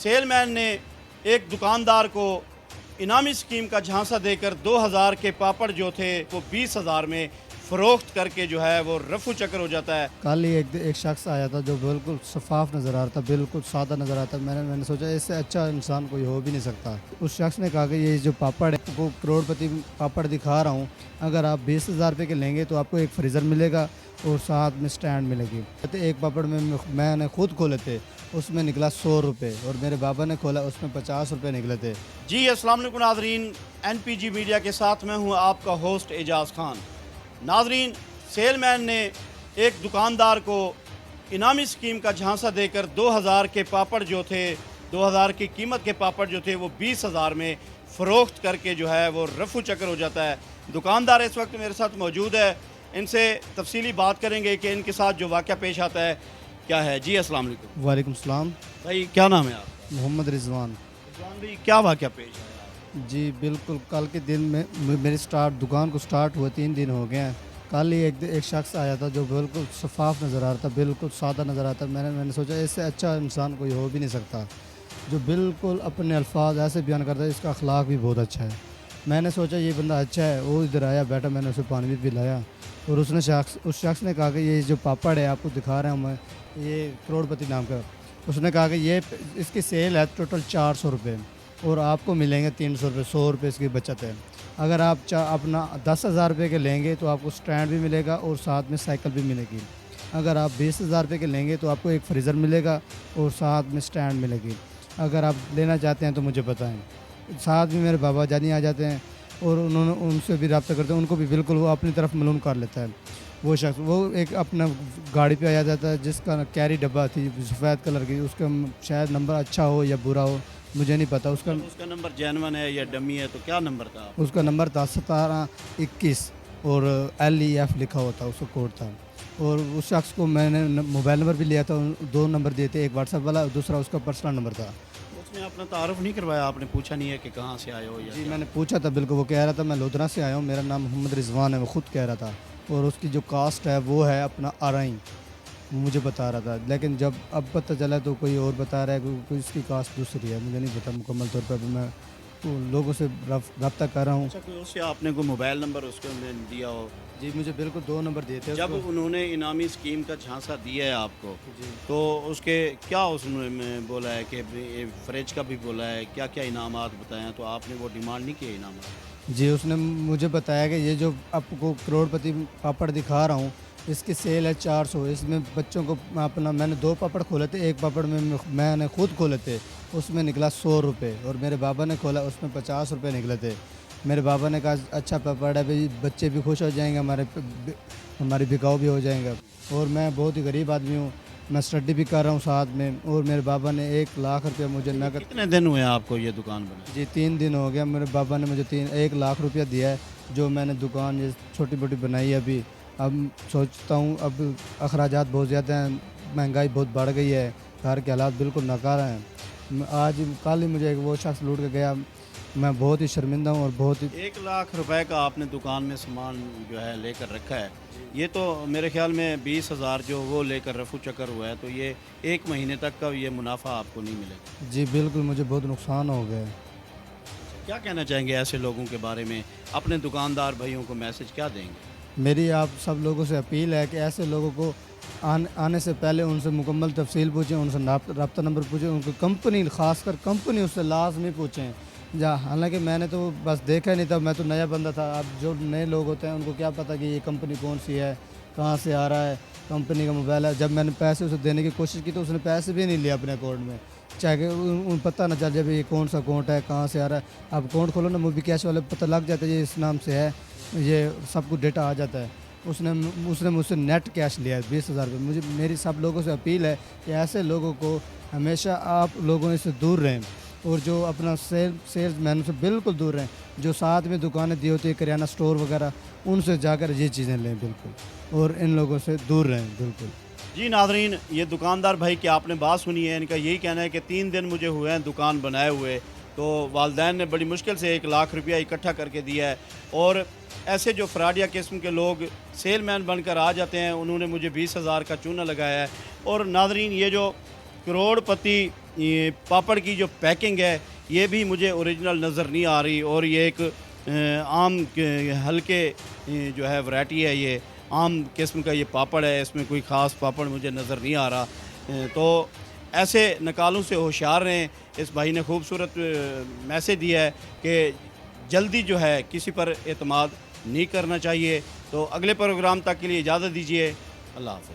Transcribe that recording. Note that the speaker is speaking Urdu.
سیل مین نے ایک دکاندار کو انعامی اسکیم کا جھانسا دے کر 2000 کے پاپڑ جو تھے وہ 20,000 میں فروخت کر کے جو ہے وہ رفو چکر ہو جاتا ہے۔ کل ہی ایک شخص آیا تھا جو بالکل شفاف نظر آ رہا تھا، بالکل سادہ نظر آتا، میں نے سوچا اس سے اچھا انسان کوئی ہو بھی نہیں سکتا۔ اس شخص نے کہا کہ یہ جو پاپڑ ہے وہ کروڑ پتی پاپڑ دکھا رہا ہوں، اگر آپ 20,000 روپے کے لیں گے تو آپ کو ایک فریزر ملے گا اور ساتھ میں سٹینڈ ملے گی۔ ایک پاپڑ میں نے خود کھولے تھے، اس میں نکلا 100 روپے، اور میرے بابا نے کھولا اس میں 50 روپے نکلے تھے۔ جی السلام علیکم ناظرین، NPG میڈیا کے ساتھ میں ہوں آپ کا ہوسٹ اعجاز خان۔ ناظرین، سیل مین نے ایک دکاندار کو انعامی اسکیم کا جھانسا دے کر 2000 کے پاپڑ جو تھے، 2000 کی قیمت کے پاپڑ جو تھے وہ 20,000 میں فروخت کر کے جو ہے وہ رفو چکر ہو جاتا ہے۔ دکاندار اس وقت میرے ساتھ موجود ہے، ان سے تفصیلی بات کریں گے کہ ان کے ساتھ جو واقعہ پیش آتا ہے کیا ہے۔ جی السلام علیکم وعلیکم السلام۔ بھائی، کیا نام ہے آپ؟ محمد رضوان۔ رضوان بھائی، کیا واقعہ پیش آیا؟ جی بالکل، کل کے دن میں میری دکان کو سٹارٹ ہوئے 3 دن ہو گئے ہیں۔ کل ہی ایک شخص آیا تھا جو بالکل شفاف نظر آ رہا تھا، بالکل سادہ نظر آتا، میں نے سوچا اس سے اچھا انسان کوئی ہو بھی نہیں سکتا، جو بالکل اپنے الفاظ ایسے بیان کرتا ہے، اس کا اخلاق بھی بہت اچھا ہے۔ میں نے سوچا یہ بندہ اچھا ہے، وہ ادھر آیا بیٹھا، میں نے اسے پانی بھی پلایا، اور اس شخص نے کہا کہ یہ جو پاپڑ ہے آپ کو دکھا رہے ہیں میں، یہ کروڑ پتی نام کا، اس نے کہا کہ یہ اس کی سیل ہے ٹوٹل 400 روپے، اور آپ کو ملیں گے 300 روپے، 100 روپے اس کی بچت ہے۔ اگر آپ اپنا 10,000 روپے کے لیں گے تو آپ کو سٹینڈ بھی ملے گا اور ساتھ میں سائیکل بھی ملے گی۔ اگر آپ 20,000 روپے کے لیں گے تو آپ کو ایک فریزر ملے گا اور ساتھ میں سٹینڈ ملے گی۔ اگر آپ لینا چاہتے ہیں تو مجھے بتائیں۔ ساتھ بھی میرے بابا جانی آ جاتے ہیں اور ان سے بھی رابطہ کرتے ہیں، ان کو بھی بالکل وہ اپنی طرف ملوم کر لیتا ہے۔ وہ شخص وہ ایک اپنا گاڑی پہ آ جاتا ہے جس کا کیری ڈبہ تھی سفید کلر کی، اس کا شاید نمبر اچھا ہو یا برا ہو مجھے نہیں پتا، اس کا نمبر جینون ہے یا ڈمی ہے تو کیا نمبر تھا؟ اس کا نمبر تھا 1721 اور LEF لکھا ہوا تھا، اس کا کوڈ تھا۔ اور اس شخص کو میں نے موبائل نمبر بھی لیا تھا، 2 نمبر دیے تھے، ایک واٹس ایپ والا، دوسرا اس کا پرسنل نمبر تھا۔ اس نے اپنا تعارف نہیں کروایا؟ آپ نے پوچھا نہیں ہے کہ کہاں سے آئے ہو؟ جی میں نے پوچھا تھا، بالکل وہ کہہ رہا تھا میں لودھرا سے آیا ہوں، میرا نام محمد رضوان ہے، وہ خود کہہ رہا تھا، اور اس کی جو کاسٹ ہے وہ ہے اپنا آرائی، مجھے بتا رہا تھا، لیکن جب اب پتہ چلا تو کوئی اور بتا رہا ہے کہ کوئی اس کی کاسٹ دوسری ہے، مجھے نہیں پتا مکمل طور پر، میں لوگوں سے رابطہ کر رہا ہوں۔ اس سے آپ نے کوئی موبائل نمبر اس کو دیا ہو؟ جی مجھے بالکل 2 نمبر دیے تھے۔ جب انہوں نے انعامی اسکیم کا جھانسا دیا ہے آپ کو، جی تو اس کے کیا اس نے بولا ہے کہ فریج کا بھی بولا ہے، کیا کیا انعامات بتائے ہیں؟ تو آپ نے وہ ڈیمانڈ نہیں کیے انعامات؟ جی اس نے مجھے بتایا کہ یہ جو آپ کو کروڑ پتی پاپڑ دکھا رہا ہوں اس کی سیل ہے 400، اس میں بچوں کو میں نے 2 پاپڑ کھولے تھے، ایک پاپڑ میں نے خود کھولے تھے، اس میں نکلا 100 روپے، اور میرے بابا نے کھولا اس میں 50 روپے نکلے تھے۔ میرے بابا نے کہا اچھا پاپڑ ہے بھائی، بچے بھی خوش ہو جائیں گے، ہماری بکاؤ بھی ہو جائیں گا، اور میں بہت ہی غریب آدمی ہوں، میں اسٹڈی بھی کر رہا ہوں ساتھ میں، اور میرے بابا نے 1 لاکھ روپیہ مجھے نقد۔ کتنے دن ہوئے آپ کو یہ دکان بنا؟ جی 3 دن ہو گیا، میرے بابا نے مجھے 1 لاکھ روپیہ دیا ہے، جو میں نے دکان یہ چھوٹی موٹی بنائی ہے ابھی۔ اب سوچتا ہوں اب اخراجات بہت زیادہ ہیں، مہنگائی بہت بڑھ گئی ہے، گھر کے حالات بالکل ناکارہ ہیں۔ آج کل ہی مجھے وہ شخص لوٹ کے گیا، میں بہت ہی شرمندہ ہوں اور بہت ہی 1 لاکھ روپے کا آپ نے دکان میں سامان جو ہے لے کر رکھا ہے، یہ تو میرے خیال میں 20,000 جو وہ لے کر رفو چکر ہوا ہے، تو یہ 1 مہینے تک کا یہ منافع آپ کو نہیں ملے گا۔ جی بالکل مجھے بہت نقصان ہو گیا ہے۔ کیا کہنا چاہیں گے ایسے لوگوں کے بارے میں؟ اپنے دکاندار بھائیوں کو میسج کیا دیں گے؟ میری آپ سب لوگوں سے اپیل ہے کہ ایسے لوگوں کو آنے سے پہلے ان سے مکمل تفصیل پوچھیں، ان سے رابطہ نمبر پوچھیں، ان کو کمپنی خاص کر کمپنی اس سے لازمی پوچھیں۔ حالانکہ میں نے تو بس دیکھا نہیں تھا، میں تو نیا بندہ تھا، اب جو نئے لوگ ہوتے ہیں ان کو کیا پتہ کہ یہ کمپنی کون سی ہے، کہاں سے آ رہا ہے، کمپنی کا موبائل ہے۔ جب میں نے پیسے اسے دینے کی کوشش کی تو اس نے پیسے بھی نہیں لیے اپنے اکاؤنٹ میں، چاہے کہ ان پتہ نہ چل جائے یہ کون سا اکاؤنٹ ہے، کہاں سے آ رہا ہے۔ اب اکاؤنٹ کھولو نا، موبی کیش والے پتہ لگ جاتا ہے یہ اس نام سے ہے، یہ سب کو ڈیٹا آ جاتا ہے۔ اس نے مجھ سے نیٹ کیش لیا ہے 20,000 روپے۔ میری سب لوگوں سے اپیل ہے کہ ایسے لوگوں کو ہمیشہ آپ لوگوں اس سے دور رہیں، اور جو اپنا سیلز مین سے بالکل دور رہیں، جو ساتھ میں دکانیں دی ہوتی ہے کریانہ سٹور وغیرہ، ان سے جا کر یہ چیزیں لیں بالکل، اور ان لوگوں سے دور رہیں بالکل۔ جی ناظرین، یہ دکاندار بھائی کی آپ نے بات سنی ہے، ان کا یہی کہنا ہے کہ 3 دن مجھے ہوئے ہیں دکان بنائے ہوئے، تو والدین نے بڑی مشکل سے 1 لاکھ روپیہ اکٹھا کر کے دیا ہے، اور ایسے جو فراڈیا قسم کے لوگ سیل مین بن کر آ جاتے ہیں، انہوں نے مجھے 20,000 کا چونا لگایا ہے۔ اور ناظرین، یہ جو کروڑ پتی یہ پاپڑ کی جو پیکنگ ہے یہ بھی مجھے اوریجنل نظر نہیں آ رہی، اور یہ ایک عام ہلکے جو ہے ورائٹی ہے، یہ عام قسم کا یہ پاپڑ ہے، اس میں کوئی خاص پاپڑ مجھے نظر نہیں آ رہا۔ تو ایسے نکالوں سے ہوشیار رہیں۔ اس بھائی نے خوبصورت میسیج دیا ہے کہ جلدی جو ہے کسی پر اعتماد نہیں کرنا چاہیے۔ تو اگلے پروگرام تک کے لیے اجازت دیجیے، اللہ حافظ۔